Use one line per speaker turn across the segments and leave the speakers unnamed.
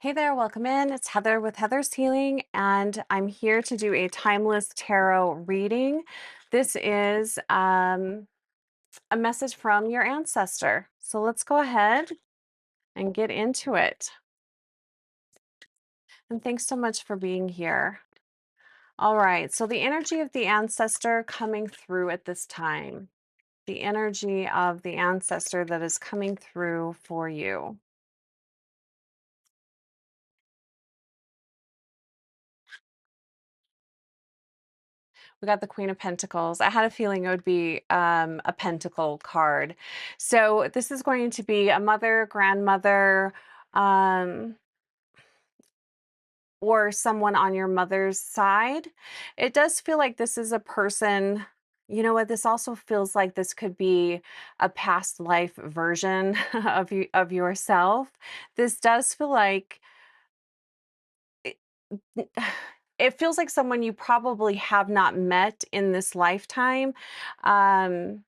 Hey there, welcome in. It's Heather with Heather's Healing, and I'm here to do a timeless tarot reading. This is a message from your ancestor. So let's go ahead and get into it. And thanks so much for being here. All right, so the energy of the ancestor coming through at this time, the energy of the ancestor that is coming through for you. We got the Queen of Pentacles. I had a feeling it would be a Pentacle card. So this is going to be a mother, grandmother, um, or someone on your mother's side. It does feel like this is a person. You know what? This also feels like this could be a past life version of yourself. This does feel like it feels like someone you probably have not met in this lifetime. Um,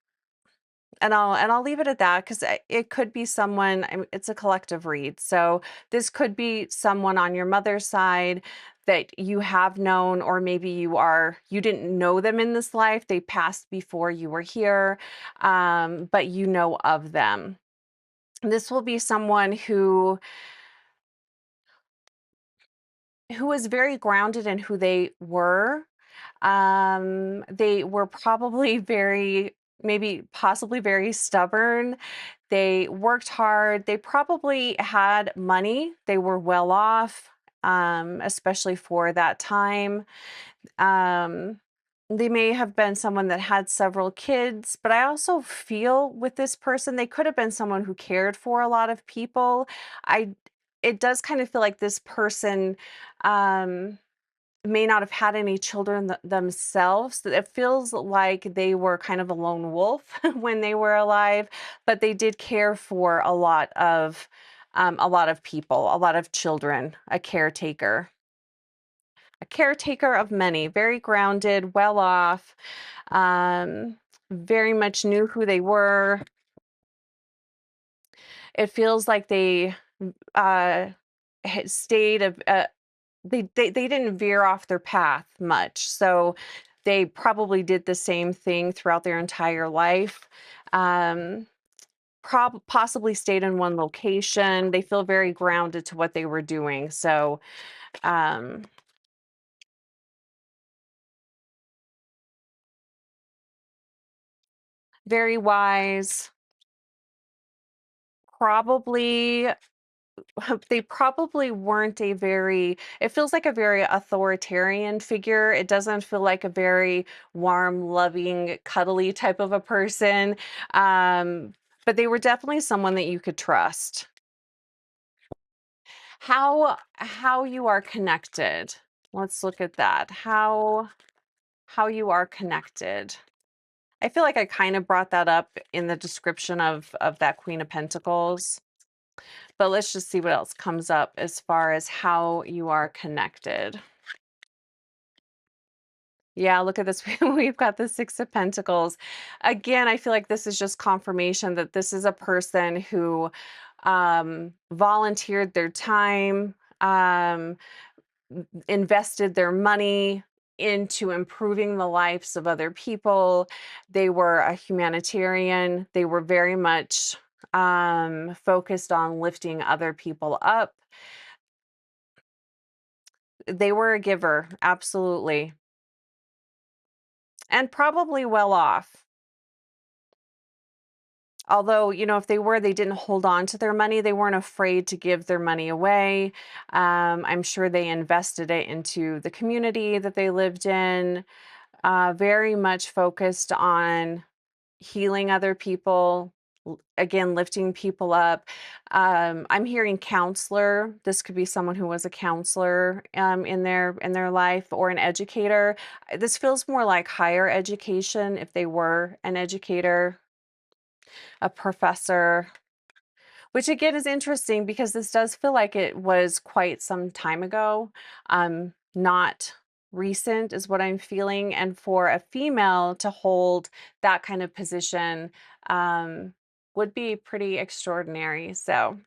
and I'll leave it at that because it could be someone. It's a collective read, so this could be someone on your mother's side that you have known, or maybe you didn't know them in this life. They passed before you were here, but you know of them. This will be someone who was very grounded in who they were. They were probably very, maybe possibly very stubborn. They worked hard. They probably had money. They were well off, especially for that time. Um, they may have been someone that had several kids, but I also feel with this person, they could have been someone who cared for a lot of people. I It does kind of feel like this person um may not have had any children themselves. It feels like they were kind of a lone wolf when they were alive, but they did care for a lot of people, a lot of children, a caretaker of many, very grounded, well off, very much knew who they were. It feels like they uh, had stayed they didn't veer off their path much. So they probably did the same thing throughout their entire life. Um, Possibly stayed in one location. They feel very grounded to what they were doing. So um, very wise. Probably they probably weren't a very, it feels like a very authoritarian figure. It doesn't feel like a very warm, loving, cuddly type of a person. Um, but they were definitely someone that you could trust. How you are connected. Let's look at that. How you are connected. I feel like I kind of brought that up in the description of that Queen of Pentacles. But let's just see what else comes up as far as how you are connected. Yeah, look at this. We've got the Six of Pentacles. Again, I feel like this is just confirmation that this is a person who volunteered their time, invested their money into improving the lives of other people. They were a humanitarian. They were very much focused on lifting other people up. They were a giver, absolutely, and probably well off. Although, if they didn't hold on to their money. They weren't afraid to give their money away. I'm sure they invested it into the community that they lived in, very much focused on healing other people, again, lifting people up. I'm hearing counselor. This could be someone who was a counselor in their life, or an educator. This feels more like higher education if they were an educator, a professor, which again is interesting because this does feel like it was quite some time ago. Not recent is what I'm feeling. And for a female to hold that kind of position um, would be pretty extraordinary. So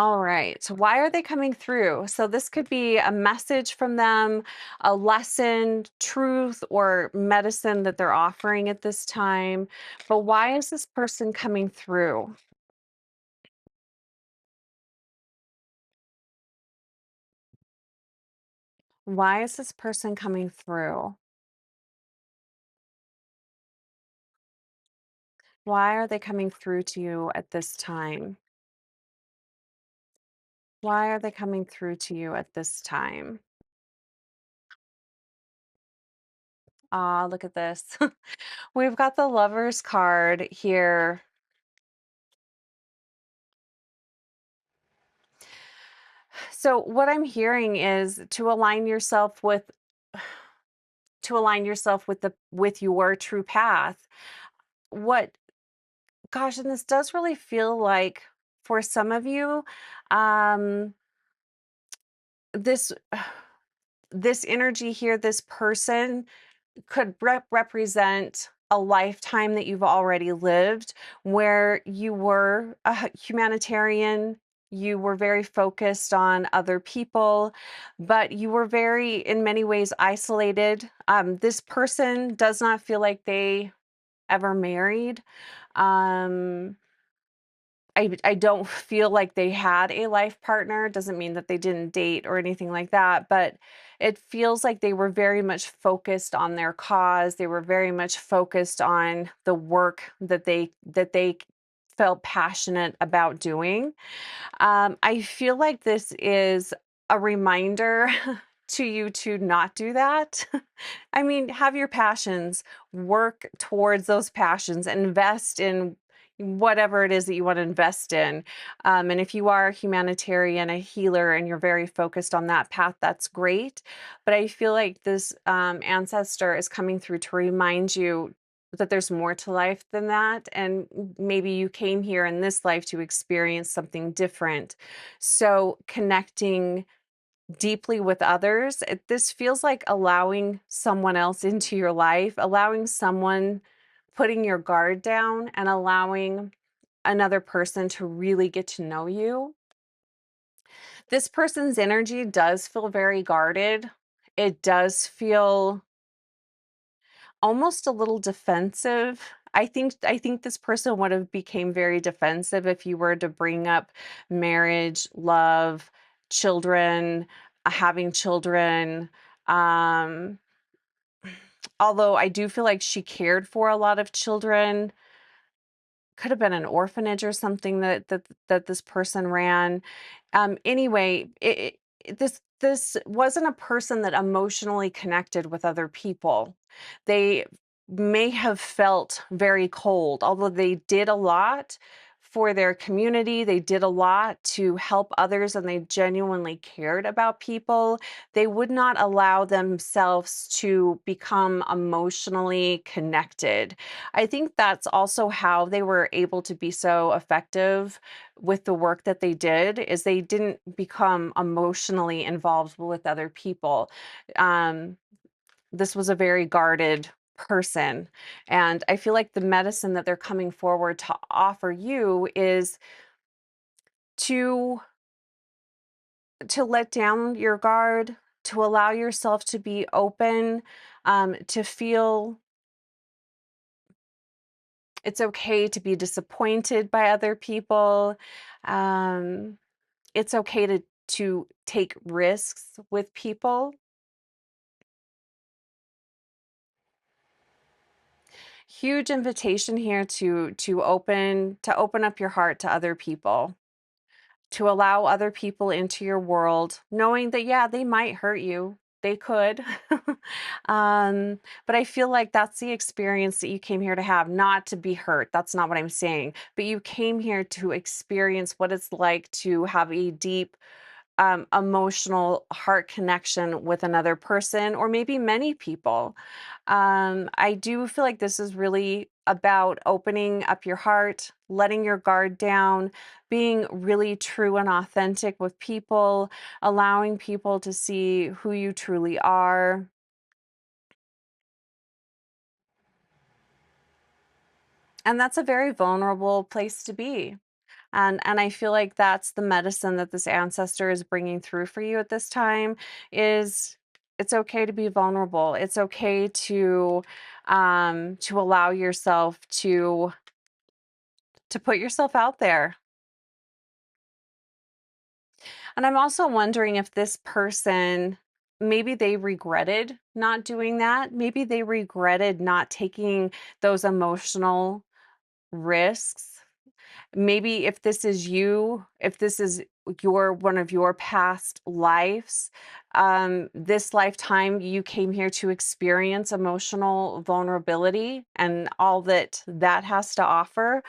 All right. So why are they coming through? So this could be a message from them, a lesson, truth, or medicine that they're offering at this time. But why is this person coming through? Why is this person coming through? Why are they coming through to you at this time? Why are they coming through to you at this time? Ah, look at this. We've got the Lovers card here. So what I'm hearing is to with your true path. What gosh, and this does really feel like for some of you, um, this this energy here, this person could represent a lifetime that you've already lived where you were a humanitarian. You were very focused on other people, but you were very, in many ways, isolated. This person does not feel like they ever married. Um, I don't feel like they had a life partner. Doesn't mean that they didn't date or anything like that, but it feels like they were very much focused on their cause. They were very much focused on the work that they felt passionate about doing. I feel like this is a reminder to you to not do that. I mean, have your passions, work towards those passions, invest in whatever it is that you want to invest in. And if you are a humanitarian, a healer, and you're very focused on that path, that's great. But I feel like this ancestor is coming through to remind you that there's more to life than that. And maybe you came here in this life to experience something different. So connecting deeply with others, this feels like allowing someone else into your life, allowing someone, putting your guard down and allowing another person to really get to know you. This person's energy does feel very guarded. It does feel almost a little defensive. I think this person would have became very defensive if you were to bring up marriage, love, children, having children. Um, although I do feel like she cared for a lot of children, could have been an orphanage or something that this person ran. Anyway, this wasn't a person that emotionally connected with other people. They may have felt very cold, although they did a lot for their community. They did a lot to help others and they genuinely cared about people. They would not allow themselves to become emotionally connected. I think that's also how they were able to be so effective with the work that they did is they didn't become emotionally involved with other people. Um, this was a very guarded person. And I feel like the medicine that they're coming forward to offer you is to to let down your guard, to allow yourself to be open, to feel it's okay to be disappointed by other people. Um, it's okay to take risks with people. Huge invitation here to open up your heart to other people, to allow other people into your world, knowing that yeah, they might hurt you. They could. But I feel like that's the experience that you came here to have, not to be hurt. That's not what I'm saying. But you came here to experience what it's like to have a deep emotional heart connection with another person or maybe many people. I do feel like this is really about opening up your heart, letting your guard down, being really true and authentic with people, allowing people to see who you truly are. And that's a very vulnerable place to be. And I feel like that's the medicine that this ancestor is bringing through for you at this time is it's okay to be vulnerable. It's okay to allow yourself to put yourself out there. And I'm also wondering if this person, maybe they regretted not doing that. Maybe they regretted not taking those emotional risks. Maybe if this is you, if this is your one of your past lives, this lifetime you came here to experience emotional vulnerability and all that that has to offer,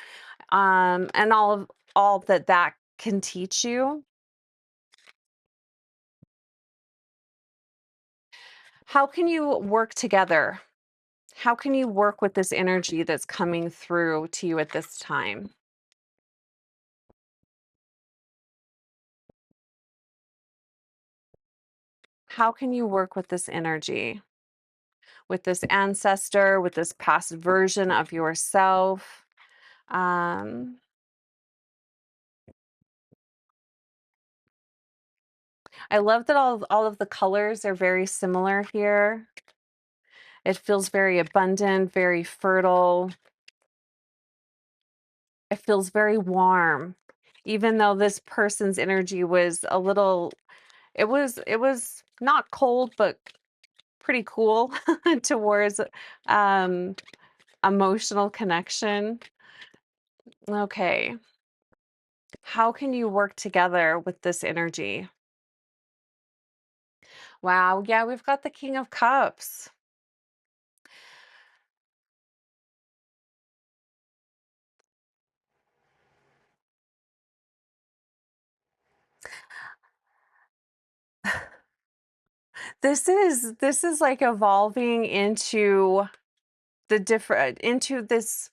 and all that that can teach you. How can you work together? How can you work with this energy that's coming through to you at this time? How can you work with this energy? With this ancestor, with this past version of yourself? Um, I love that all of the colors are very similar here. It feels very abundant, very fertile. It feels very warm. Even though this person's energy was a little it was not cold, but pretty cool towards um emotional connection. Okay. How can you work together with this energy? Wow, yeah, we've got the King of Cups. This is like evolving into the different into this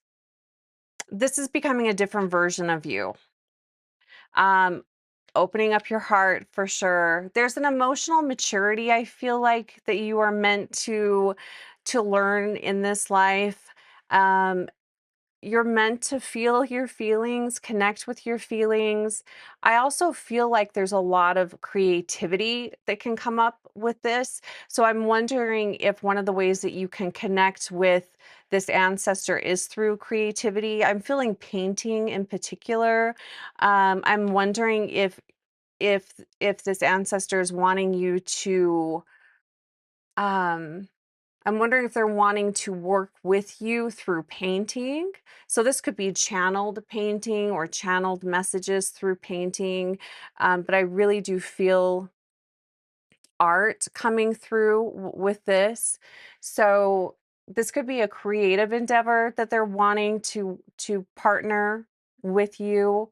is becoming a different version of you. Um, Opening up your heart for sure. There's an emotional maturity I feel like that you are meant to learn in this life. Um, you're meant to feel your feelings, connect with your feelings. I also feel like there's a lot of creativity that can come up with this. So I'm wondering if one of the ways that you can connect with this ancestor is through creativity. I'm feeling painting in particular. I'm wondering if this ancestor is wanting you to um I'm wondering if they're wanting to work with you through painting. So this could be channeled painting or channeled messages through painting. But I really do feel art coming through with this. So this could be a creative endeavor that they're wanting to partner with you.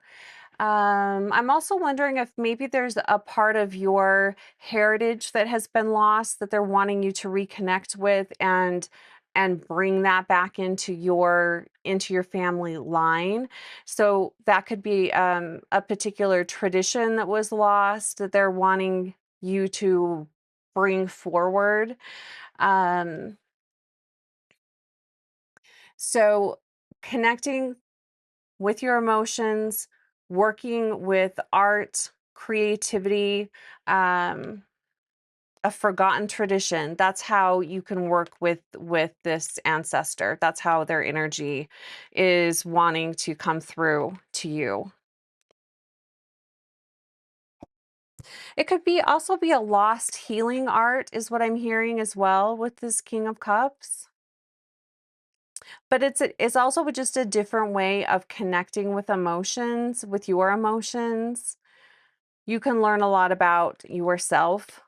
I'm also wondering if maybe there's a part of your heritage that has been lost that they're wanting you to reconnect with and bring that back into your family line. So that could be a particular tradition that was lost that they're wanting you to bring forward. Um, so connecting with your emotions, working with art, creativity, um, a forgotten tradition. That's how you can work with this ancestor. That's how their energy is wanting to come through to you. It could be also be a lost healing art is what I'm hearing as well with this King of Cups. But it's also just a different way of connecting with emotions, with your emotions. You can learn a lot about yourself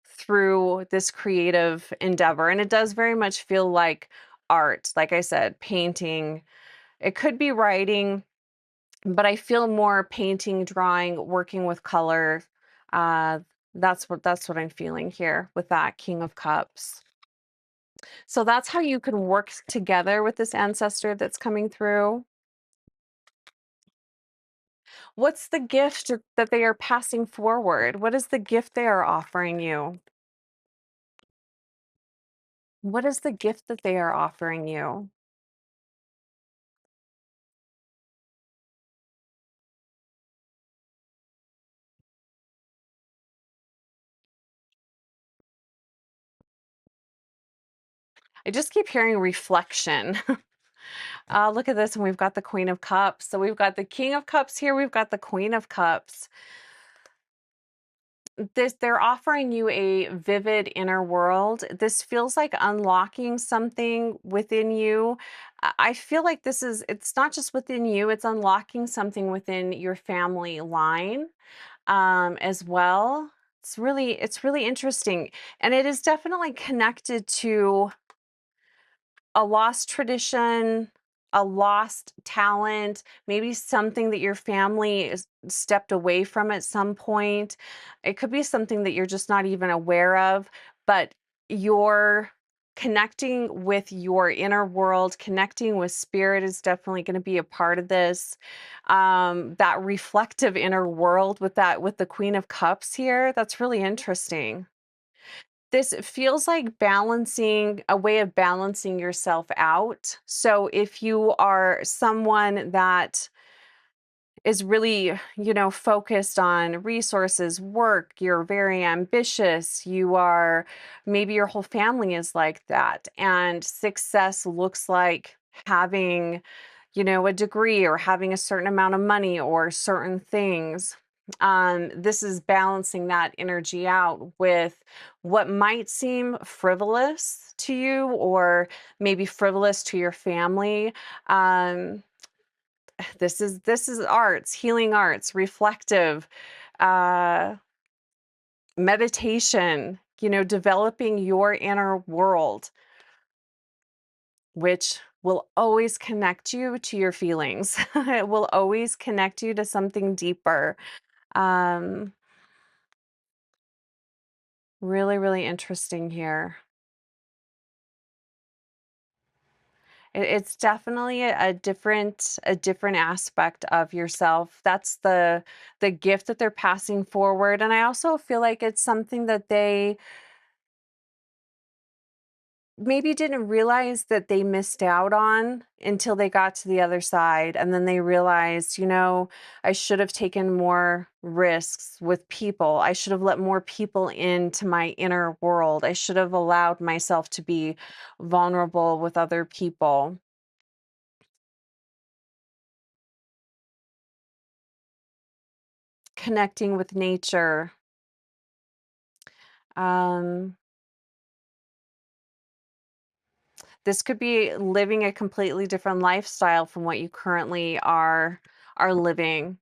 through this creative endeavor, and it does very much feel like art. Like I said, painting. It could be writing, but I feel more painting, drawing, working with color. Uh, that's what I'm feeling here with that King of Cups. So that's how you can work together with this ancestor that's coming through. What's the gift that they are passing forward? What is the gift they are offering you? What is the gift that they are offering you? I just keep hearing reflection. Look at this, and we've got the Queen of Cups. So we've got the King of Cups here, we've got the Queen of Cups. They're offering you a vivid inner world. This feels like unlocking something within you. I feel like it's not just within you, it's unlocking something within your family line as well. It's really interesting. And it is definitely connected to a lost tradition, a lost talent, maybe something that your family is stepped away from at some point. It could be something that you're just not even aware of, but you're connecting with your inner world, connecting with spirit is definitely going to be a part of this. That reflective inner world with the Queen of Cups here, that's really interesting. This feels like balancing a way of balancing yourself out. So if you are someone that is really, focused on resources, work, you're very ambitious, you are maybe your whole family is like that, and success looks like having, a degree or having a certain amount of money or certain things. This is balancing that energy out with what might seem frivolous to you or maybe frivolous to your family. Um, this is arts, healing arts, reflective, uh, meditation, developing your inner world, which will always connect you to your feelings. It will always connect you to something deeper. Um, Really, really interesting here. It's definitely a different aspect of yourself. That's the gift that they're passing forward, and I also feel like it's something that they maybe didn't realize that they missed out on until they got to the other side, and then they realized, I should have taken more risks with people. I should have let more people into my inner world. I should have allowed myself to be vulnerable with other people. Connecting with nature. Um, this could be living a completely different lifestyle from what you currently are living.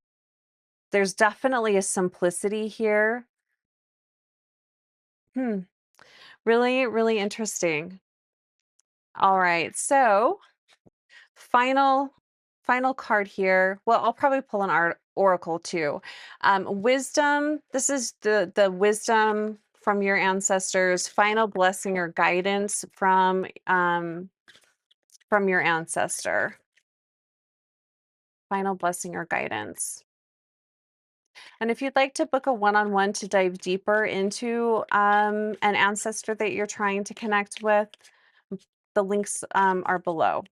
There's definitely a simplicity here. Hmm. Really, really interesting. All right. So, final final card here. Well, I'll probably pull an oracle too. Wisdom. This is the wisdom from your ancestors. Final blessing or guidance from your ancestor. Final blessing or guidance. And if you'd like to book a one-on-one to dive deeper into an ancestor that you're trying to connect with, the links are below.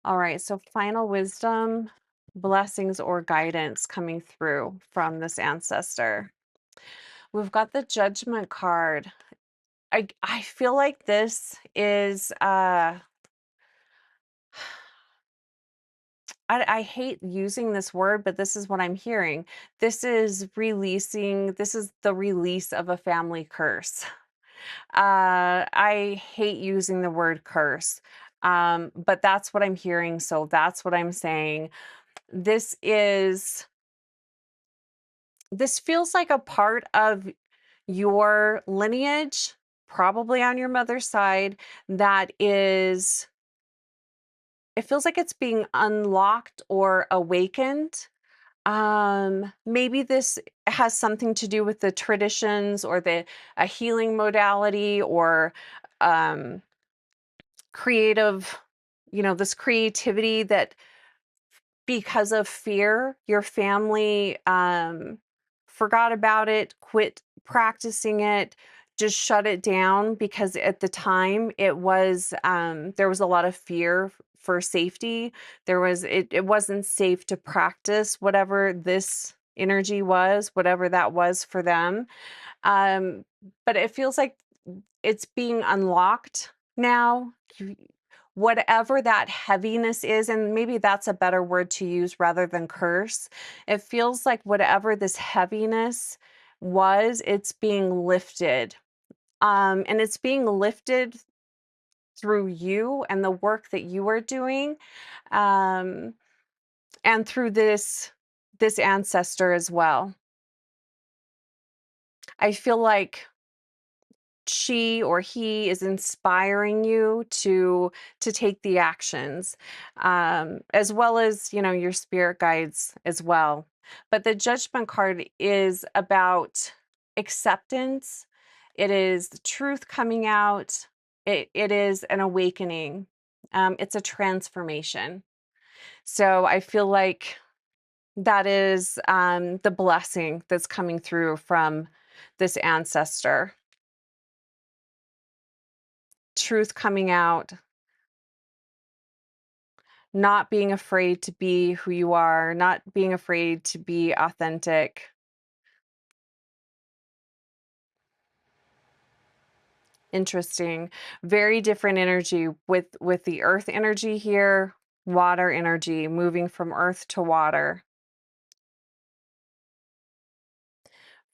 All right, so final wisdom, blessings, or guidance coming through from this ancestor. We've got the judgment card. I feel like this is I hate using this word, but this is what I'm hearing. This is the release of a family curse. I hate using the word curse. But that's what I'm hearing. So that's what I'm saying. This is, this feels like a part of your lineage, probably on your mother's side, that is, it feels like it's being unlocked or awakened. Maybe this has something to do with the traditions or the a healing modality or um creative, this creativity that because of fear, your family forgot about it, quit practicing it, just shut it down because at the time it was there was a lot of fear for safety. It wasn't safe to practice whatever this energy was, whatever that was for them. Um, but it feels like it's being unlocked now. You, whatever that heaviness is, and maybe that's a better word to use rather than curse, it feels like whatever this heaviness was, it's being lifted. And it's being lifted through you and the work that you are doing, um, and through this ancestor as well. I feel like she or he is inspiring you to take the actions, as well as, your spirit guides as well. But the judgment card is about acceptance. It is the truth coming out. It is an awakening. It's a transformation. So I feel like that is, the blessing that's coming through from this ancestor. Truth coming out, not being afraid to be who you are, not being afraid to be authentic. Interesting. Very different energy with the earth energy here, water energy, moving from earth to water.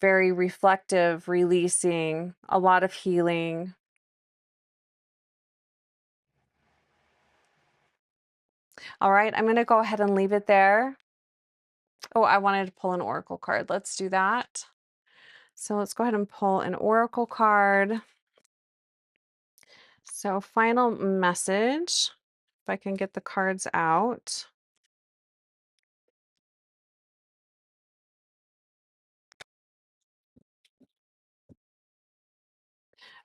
Very reflective, releasing, a lot of healing. All right, I'm going to go ahead and leave it there. Oh, I wanted to pull an oracle card. Let's do that. So let's go ahead and pull an oracle card. So, final message, if I can get the cards out.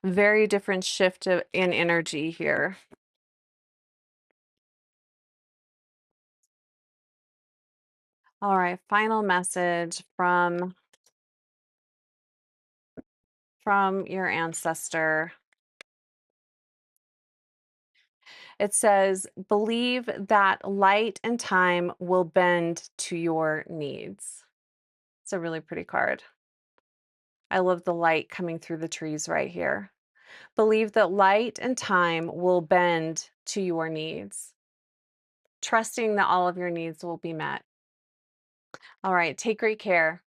Very different shift in energy here. All right, final message from your ancestor. It says, "Believe that light and time will bend to your needs." It's a really pretty card. I love the light coming through the trees right here. Believe that light and time will bend to your needs, trusting that all of your needs will be met. All right, take great care.